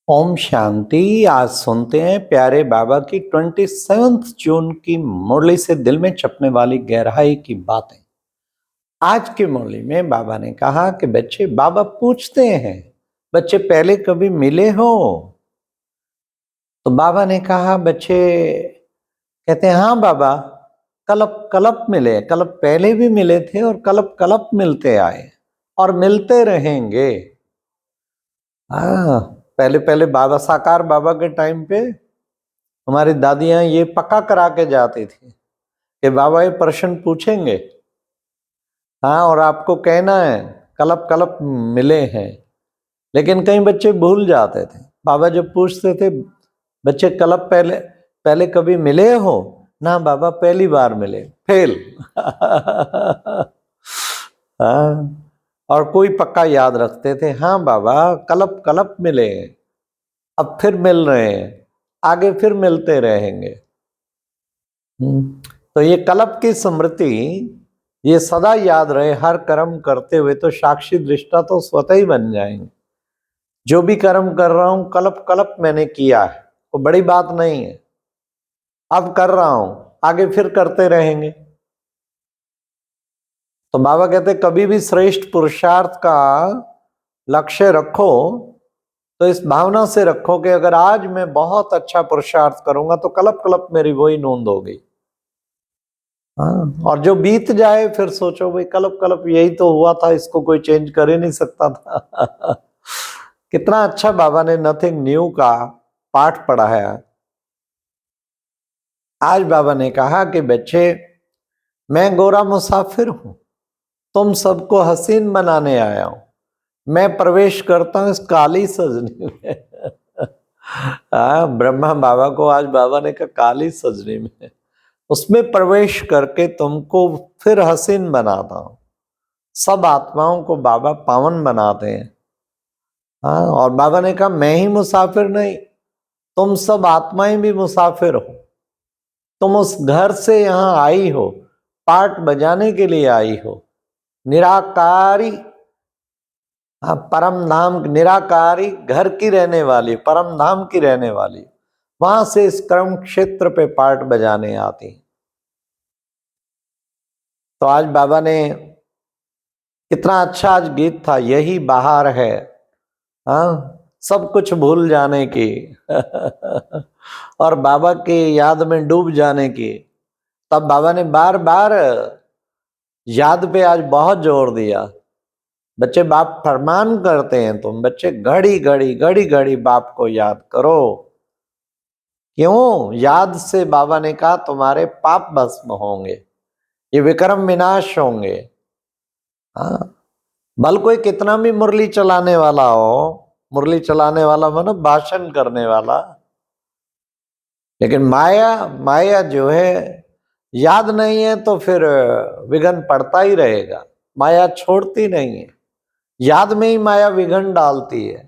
ओम शांति। आज सुनते हैं प्यारे बाबा की 27 जून की मुरली से दिल में छपने वाली गहराई की बातें। आज की मुरली में बाबा ने कहा कि बच्चे, बाबा पूछते हैं, बच्चे पहले कभी मिले हो? तो बाबा ने कहा, बच्चे कहते हैं हाँ बाबा, कलप कलप मिले, कलप पहले भी मिले थे और कलप कलप मिलते आए और मिलते रहेंगे। हाँ, पहले पहले बाबा साकार बाबा के टाइम पे हमारी दादियां ये पक्का करा के जाती थी कि बाबा ये प्रश्न पूछेंगे, हाँ, और आपको कहना है कलप कलप मिले हैं। लेकिन कई बच्चे भूल जाते थे। बाबा जब पूछते थे, बच्चे कलप पहले पहले कभी मिले हो? ना बाबा, पहली बार मिले। फेल। हाँ, और कोई पक्का याद रखते थे, हाँ बाबा कलप कलप मिले, अब फिर मिल रहे हैं, आगे फिर मिलते रहेंगे। तो ये कलप की स्मृति ये सदा याद रहे। हर कर्म करते हुए तो साक्षी दृष्टा तो स्वतः ही बन जाएंगे। जो भी कर्म कर रहा हूं कलप कलप मैंने किया है, तो बड़ी बात नहीं है, अब कर रहा हूं, आगे फिर करते रहेंगे। तो बाबा कहते कभी भी श्रेष्ठ पुरुषार्थ का लक्ष्य रखो तो इस भावना से रखो कि अगर आज मैं बहुत अच्छा पुरुषार्थ करूंगा तो कलप कलप मेरी वही नोंद होगी। हाँ, और जो बीत जाए फिर सोचो भाई कलप कलप यही तो हुआ था, इसको कोई चेंज कर ही नहीं सकता था। कितना अच्छा बाबा ने नथिंग न्यू का पाठ पढ़ाया। आज बाबा ने कहा कि बच्चे, मैं गोरा मुसाफिर हूं, तुम सबको हसीन बनाने आया हूं, मैं प्रवेश करता हूं इस काली सजनी में। ब्रह्मा बाबा को आज बाबा ने कहा काली सजनी में, उसमें प्रवेश करके तुमको फिर हसीन बनाता हूं। सब आत्माओं को बाबा पावन बनाते हैं। हाँ, और बाबा ने कहा मैं ही मुसाफिर नहीं, तुम सब आत्माएं भी मुसाफिर हो। तुम उस घर से यहाँ आई हो, पाठ बजाने के लिए आई हो। निराकारी, परम धाम, निराकारी घर की रहने वाली, परम धाम की रहने वाली, वहां से इस कर्म क्षेत्र पे पाठ बजाने आती। तो आज बाबा ने कितना अच्छा आज गीत था, यही बाहर है, हाँ, सब कुछ भूल जाने की। और बाबा की याद में डूब जाने की। तब बाबा ने बार बार याद पे आज बहुत जोर दिया। बच्चे, बाप फरमान करते हैं, तुम बच्चे घड़ी घड़ी घड़ी घड़ी बाप को याद करो। क्यों? याद से बाबा ने कहा तुम्हारे पाप भस्म होंगे, ये विक्रम विनाश होंगे। हाँ, भल कोई कितना भी मुरली चलाने वाला हो, मुरली चलाने वाला मतलब भाषण करने वाला, लेकिन माया माया जो है याद नहीं है तो फिर विघ्न पड़ता ही रहेगा। माया छोड़ती नहीं है, याद में ही माया विघ्न डालती है,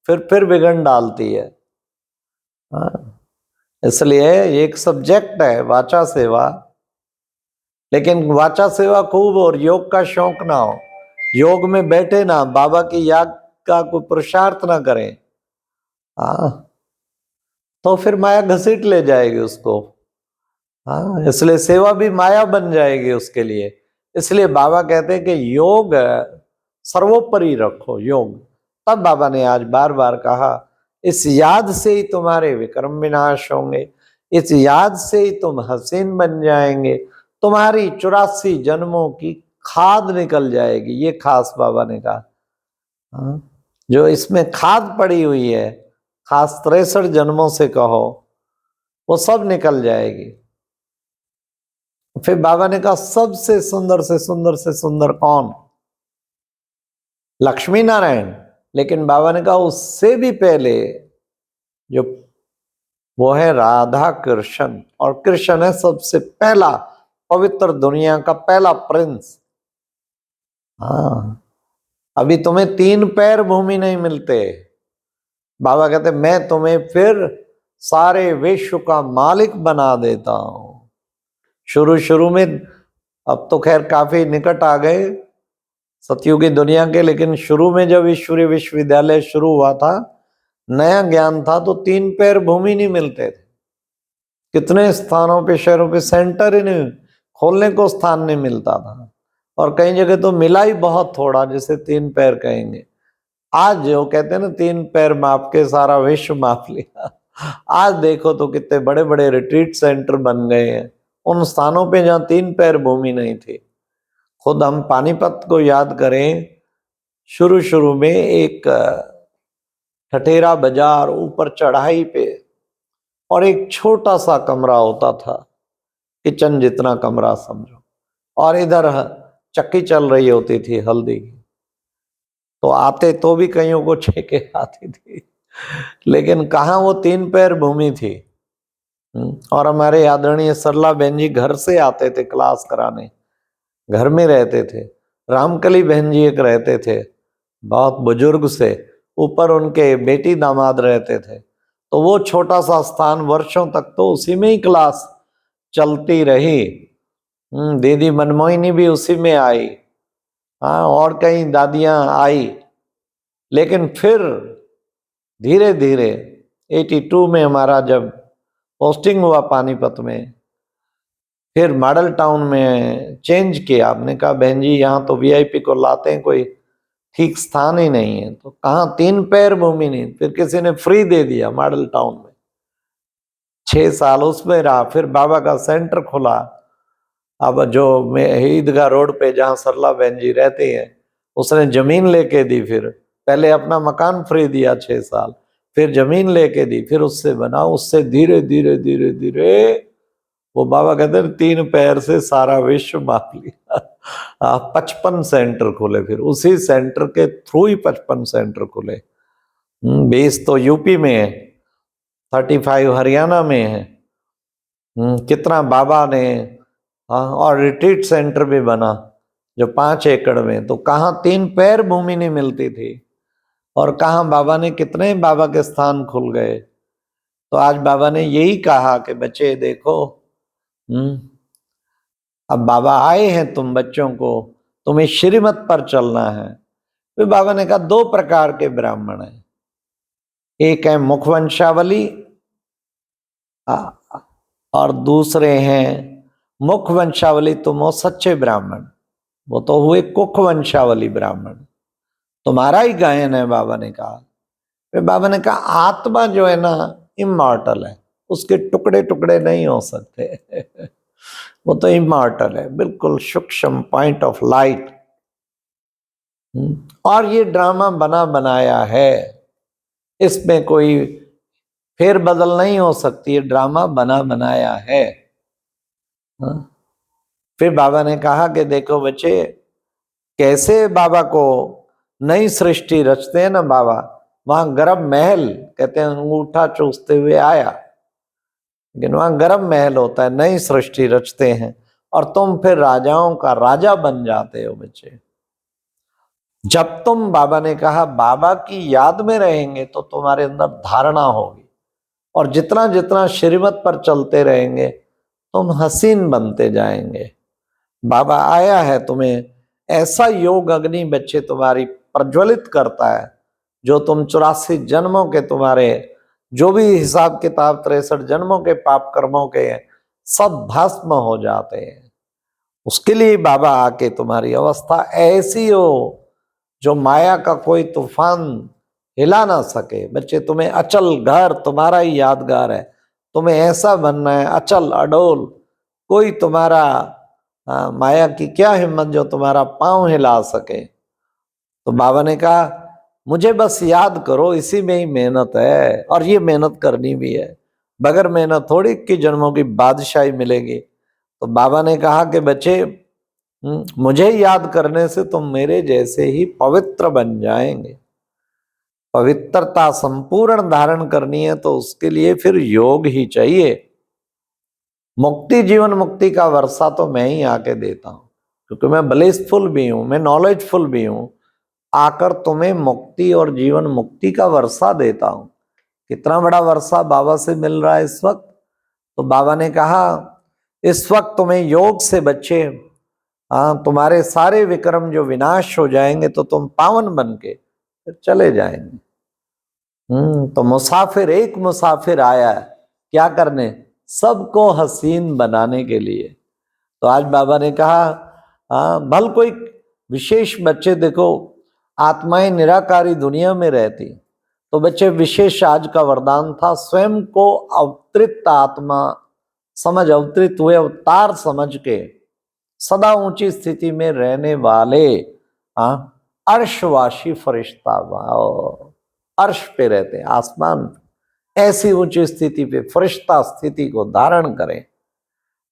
फिर विघ्न डालती है। हाँ, इसलिए एक सब्जेक्ट है वाचा सेवा, लेकिन वाचा सेवा खूब और योग का शौक ना हो, योग में बैठे ना, बाबा की याद का कोई पुरुषार्थ ना करें, हाँ, तो फिर माया घसीट ले जाएगी उसको। हाँ, इसलिए सेवा भी माया बन जाएगी उसके लिए। इसलिए बाबा कहते हैं कि योग सर्वोपरि रखो, योग। तब बाबा ने आज बार बार कहा इस याद से ही तुम्हारे विक्रम विनाश होंगे, इस याद से ही तुम हसीन बन जाएंगे, तुम्हारी 84 जन्मों की खाद निकल जाएगी। ये खास बाबा ने कहा, हाँ, जो इसमें खाद पड़ी हुई है, खास 63 जन्मों से कहो, वो सब निकल जाएगी। फिर बाबा ने कहा सबसे सुंदर से सुंदर से सुंदर कौन? लक्ष्मी नारायण। लेकिन बाबा ने कहा उससे भी पहले जो वो है राधा कृष्ण, और कृष्ण है सबसे पहला पवित्र दुनिया का पहला प्रिंस। हाँ, अभी तुम्हें 3 पैर भूमि नहीं मिलते। बाबा कहते मैं तुम्हें फिर सारे विश्व का मालिक बना देता हूं। शुरू शुरू में, अब तो खैर काफी निकट आ गए सतयुगी दुनिया के, लेकिन शुरू में जब ईश्वरीय विश्वविद्यालय शुरू हुआ था नया ज्ञान था तो 3 पैर भूमि नहीं मिलते थे, कितने स्थानों पे शहरों पे सेंटर ही नहीं, खोलने को स्थान नहीं मिलता था, और कई जगह तो मिला ही बहुत थोड़ा, जिसे 3 पैर कहेंगे। आज जो कहते हैं ना 3 पैर माप के सारा विश्व माप लिया, आज देखो तो कितने बड़े बड़े रिट्रीट सेंटर बन गए हैं उन स्थानों पे जहां 3 पैर भूमि नहीं थी। खुद हम पानीपत को याद करें, शुरू शुरू में एक ठठेरा बाजार ऊपर चढ़ाई पे, और एक छोटा सा कमरा होता था, किचन जितना कमरा समझो, और इधर चक्की चल रही होती थी हल्दी की, तो आते तो भी कईयों को छेके आती थी, लेकिन कहाँ वो 3 पैर भूमि थी। और हमारे आदरणीय सरला बहन जी घर से आते थे क्लास कराने, घर में रहते थे। रामकली बहन जी एक रहते थे, बहुत बुजुर्ग से, ऊपर उनके बेटी दामाद रहते थे। तो वो छोटा सा स्थान वर्षों तक तो उसी में ही क्लास चलती रही। दीदी मनमोहिनी भी उसी में आई, हाँ, और कई दादियां आई, लेकिन फिर धीरे धीरे 82 में हमारा जब पोस्टिंग हुआ पानीपत में, फिर मॉडल टाउन में चेंज किया। आपने कहा बहन जी यहाँ तो वीआईपी को लाते हैं, कोई ठीक स्थान ही नहीं है, तो कहाँ 3 पैर भूमि नहीं, फिर किसी ने फ्री दे दिया मॉडल टाउन में, 6 साल उसमें रहा। फिर बाबा का सेंटर खुला, अब जो ईदगाह रोड पे जहाँ सरला बहन जी रहती हैं, उसने जमीन लेके दी। फिर पहले अपना मकान फ्री दिया 6 साल, फिर जमीन लेके दी, फिर उससे बना, उससे धीरे धीरे धीरे धीरे वो बाबा कहते हैं 3 पैर से सारा विश्व माप लिया। 55 सेंटर खुले, फिर उसी सेंटर के थ्रू ही 55 सेंटर खुले। 20 तो यूपी में है, 35 हरियाणा में है। कितना बाबा ने, हाँ, और रिट्रीट सेंटर भी बना जो 5 एकड़ में, तो कहाँ 3 पैर भूमि नहीं मिलती थी, और कहाँ बाबा ने, कितने बाबा के स्थान खुल गए। तो आज बाबा ने यही कहा कि बच्चे देखो, अब बाबा आए हैं तुम बच्चों को, तुम्हें श्रीमत पर चलना है। फिर बाबा ने कहा 2 प्रकार के ब्राह्मण हैं, एक है मुखवंशावली और दूसरे हैं मुखवंशावली तुम हो सच्चे ब्राह्मण, वो तो हुए कुखवंशावली ब्राह्मण, तुम्हारा ही गायन है। बाबा ने कहा, फिर बाबा ने कहा आत्मा जो है ना इमॉर्टल है, उसके टुकड़े टुकड़े नहीं हो सकते। वो तो इमॉर्टल है, बिल्कुल सूक्ष्म पॉइंट ऑफ लाइट। और ये ड्रामा बना बनाया है, इसमें कोई फेर बदल नहीं हो सकती, ये ड्रामा बना बनाया है। फिर बाबा ने कहा कि देखो बच्चे, कैसे बाबा को नई सृष्टि रचते हैं ना बाबा, वहां गर्भ महल, कहते हैं अंगूठा चूसते हुए आया, लेकिन वहां गर्भ महल होता है, नई सृष्टि रचते हैं, और तुम फिर राजाओं का राजा बन जाते हो बच्चे। जब तुम, बाबा ने कहा, बाबा की याद में रहेंगे तो तुम्हारे अंदर धारणा होगी, और जितना जितना श्रीमत पर चलते रहेंगे तुम हसीन बनते जाएंगे। बाबा आया है तुम्हें ऐसा योग अग्नि बच्चे तुम्हारी प्रज्वलित करता है, जो तुम 84 जन्मों के, तुम्हारे जो भी हिसाब किताब 63 जन्मों के पाप कर्मों के सब भस्म हो जाते हैं। उसके लिए बाबा आके तुम्हारी अवस्था ऐसी हो जो माया का कोई तूफान हिला ना सके। बच्चे तुम्हें अचल घर तुम्हारा ही यादगार है, तुम्हें ऐसा बनना है अचल अडोल, कोई तुम्हारा माया की क्या हिम्मत जो तुम्हारा पांव हिला सके। तो बाबा ने कहा मुझे बस याद करो, इसी में ही मेहनत है, और ये मेहनत करनी भी है, बगैर मेहनत थोड़ी की जन्मों की बादशाही मिलेगी। तो बाबा ने कहा कि बच्चे मुझे याद करने से तुम मेरे जैसे ही पवित्र बन जाएंगे। पवित्रता संपूर्ण धारण करनी है तो उसके लिए फिर योग ही चाहिए। मुक्ति, जीवन मुक्ति का वर्षा तो मैं ही आके देता हूं, क्योंकि मैं ब्लेसफुल भी हूं, मैं नॉलेजफुल भी हूं, आकर तुम्हें मुक्ति और जीवन मुक्ति का वर्षा देता हूं। कितना बड़ा वर्षा बाबा से मिल रहा है इस वक्त। तो बाबा ने कहा इस वक्त तुम्हें योग से बच्चे, तुम्हारे सारे विक्रम जो विनाश हो जाएंगे तो तुम पावन बन के फिर चले जाएंगे। तो मुसाफिर, एक मुसाफिर आया है क्या करने, सबको हसीन बनाने के लिए। तो आज बाबा ने कहा, भल कोई विशेष बच्चे देखो, आत्माएं निराकारी दुनिया में रहती, तो बच्चे विशेष आज का वरदान था, स्वयं को अवतरित आत्मा समझ, अवतरित हुए अवतार समझ के सदा ऊंची स्थिति में रहने वाले अर्शवासी फरिश्ता, अर्श पे रहते, आसमान, ऐसी ऊंची स्थिति पे फरिश्ता स्थिति को धारण करें।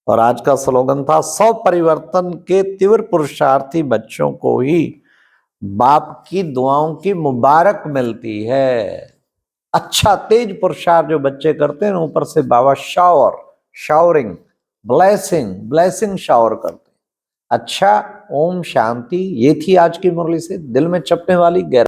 और आज का स्लोगन था, 100 परिवर्तन के तीव्र पुरुषार्थी बच्चों को ही बाप की दुआओं की मुबारक मिलती है। अच्छा तेज पुरुषार्थ जो बच्चे करते हैं, ऊपर से बाबा शावरिंग ब्लेसिंग शावर करते। अच्छा, ओम शांति। ये थी आज की मुरली से दिल में चपने वाली गहराई।